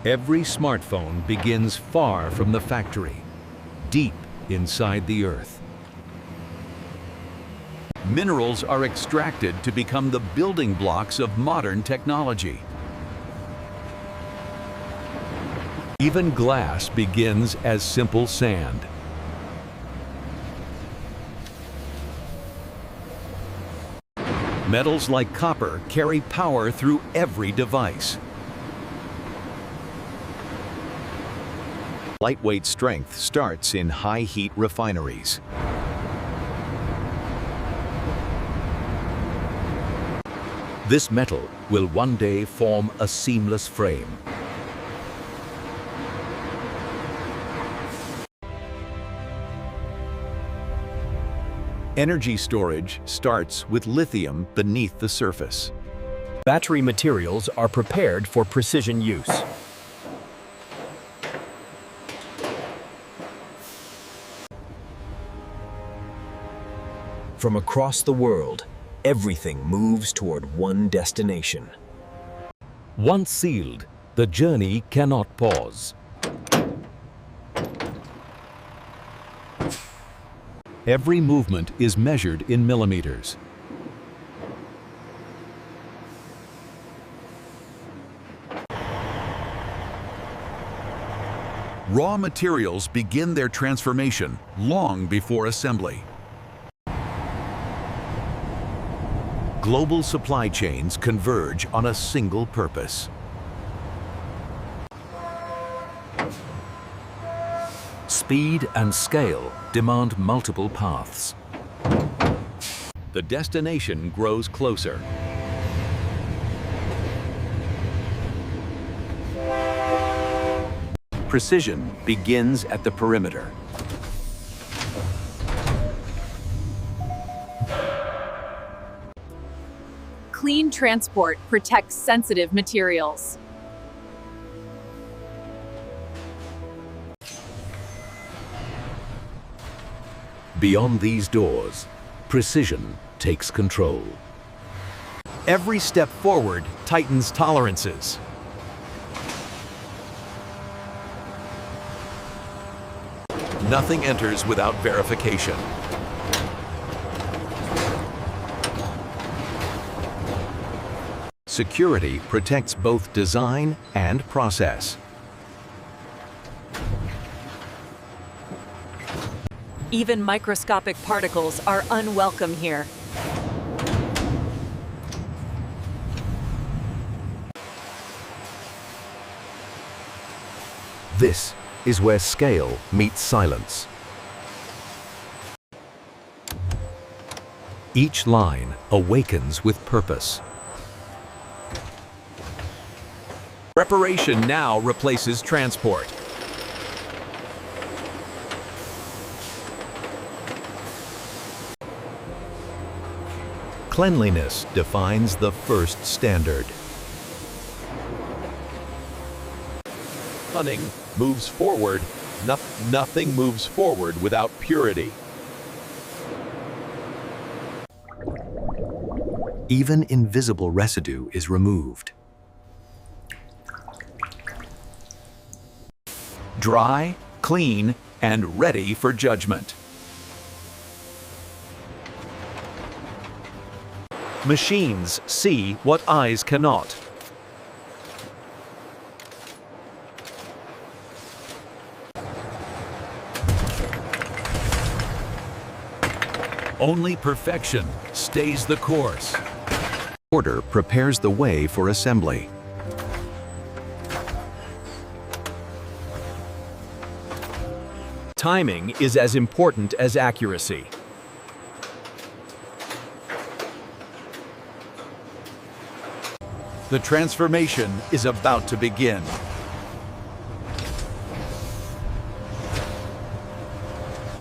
Every smartphone begins far from the factory, deep inside the earth. Minerals are extracted to become the building blocks of modern technology. Even glass begins as simple sand. Metals like copper carry power through every device. Lightweight strength starts in high-heat refineries. This metal will one day form a seamless frame. Energy storage starts with lithium beneath the surface. Battery materials are prepared for precision use. From across the world, everything moves toward one destination. Once sealed, the journey cannot pause. Every movement is measured in millimeters. Raw materials begin their transformation long before assembly. Global supply chains converge on a single purpose. Speed and scale demand multiple paths. The destination grows closer. Precision begins at the perimeter. Clean transport protects sensitive materials. Beyond these doors, precision takes control. Every step forward tightens tolerances. Nothing enters without verification. Security protects both design and process. Even microscopic particles are unwelcome here. This is where scale meets silence. Each line awakens with purpose. Preparation now replaces transport. Cleanliness defines the first standard. Cunning moves forward. Nothing moves forward without purity. Even invisible residue is removed. Dry, clean, and ready for judgment. Machines see what eyes cannot. Only perfection stays the course. Order prepares the way for assembly. Timing is as important as accuracy. The transformation is about to begin.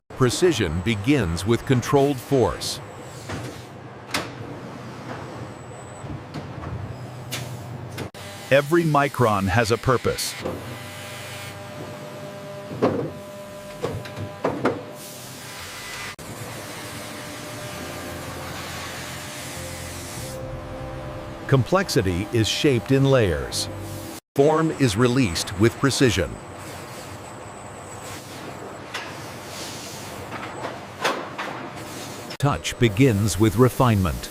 Precision begins with controlled force. Every micron has a purpose. Complexity is shaped in layers. Form is released with precision. Touch begins with refinement.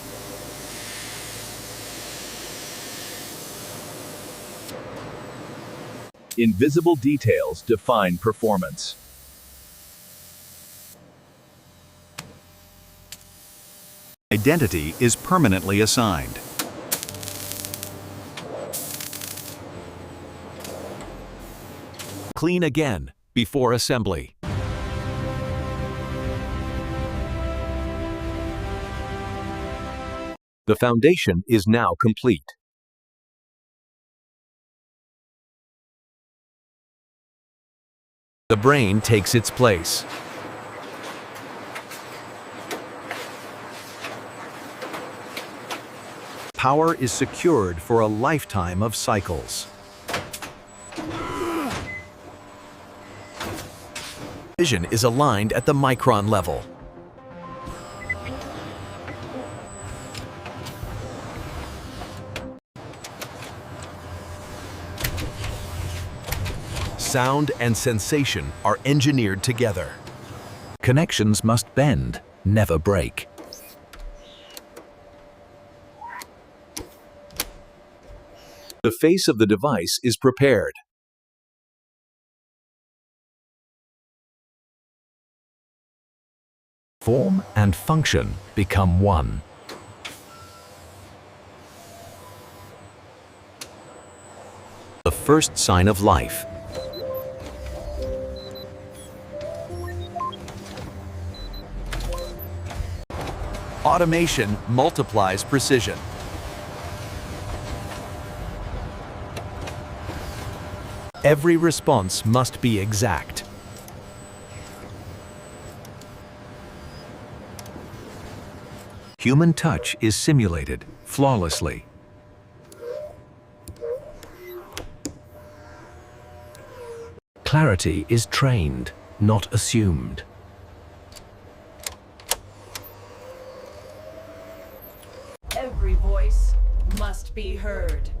Invisible details define performance. Identity is permanently assigned. Clean again before assembly. The foundation is now complete. The brain takes its place. Power is secured for a lifetime of cycles. Vision is aligned at the micron level. Sound and sensation are engineered together. Connections must bend, never break. The face of the device is prepared. Form and function become one. The first sign of life. Automation multiplies precision. Every response must be exact. Human touch is simulated flawlessly. Clarity is trained, not assumed. Every voice must be heard.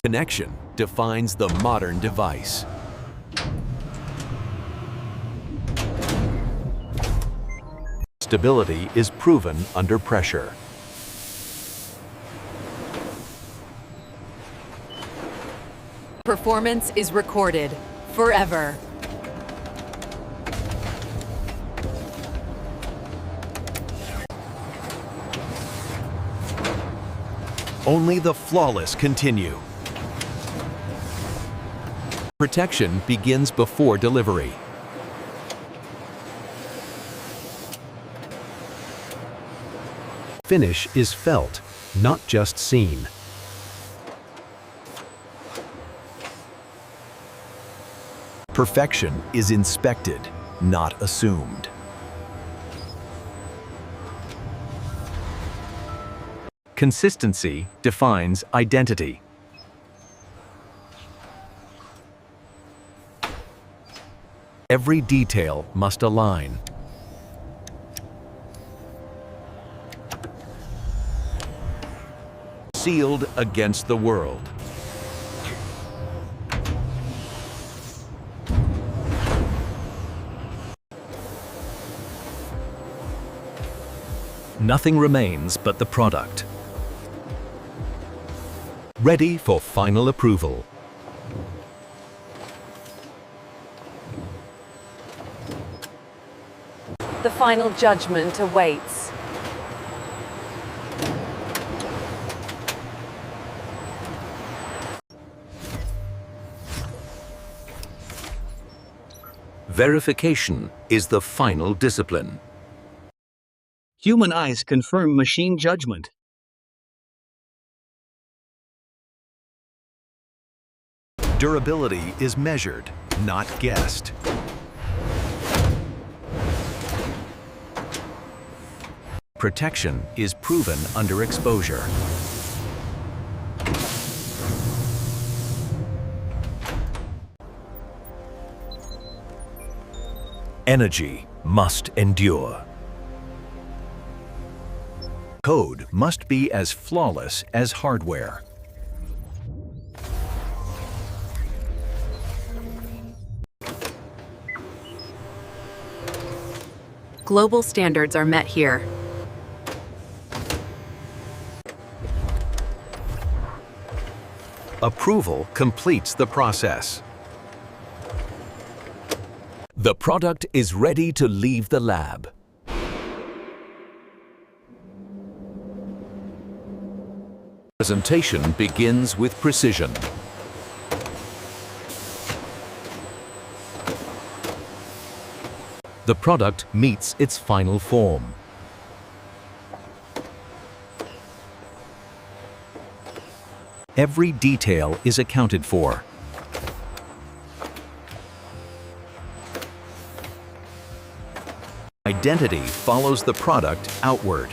Connection defines the modern device. Stability is proven under pressure. Performance is recorded forever. Only the flawless continue. Protection begins before delivery. Finish is felt, not just seen. Perfection is inspected, not assumed. Consistency defines identity. Every detail must align. Sealed against the world. Nothing remains but the product. Ready for final approval. The final judgment awaits. Verification is the final discipline. Human eyes confirm machine judgment. Durability is measured, not guessed. Protection is proven under exposure. Energy must endure. Code must be as flawless as hardware. Global standards are met here. Approval completes the process. The product is ready to leave the lab. Presentation begins with precision. The product meets its final form. Every detail is accounted for. Identity follows the product outward.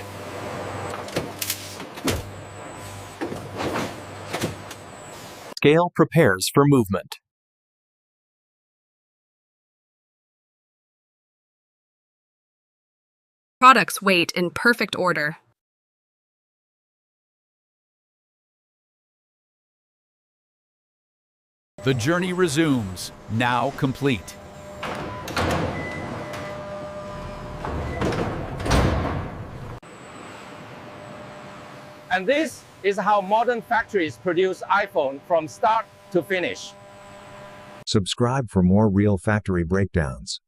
Scale prepares for movement. Products wait in perfect order. The journey resumes, now complete. And this is how modern factories produce iPhone from start to finish. Subscribe for more real factory breakdowns.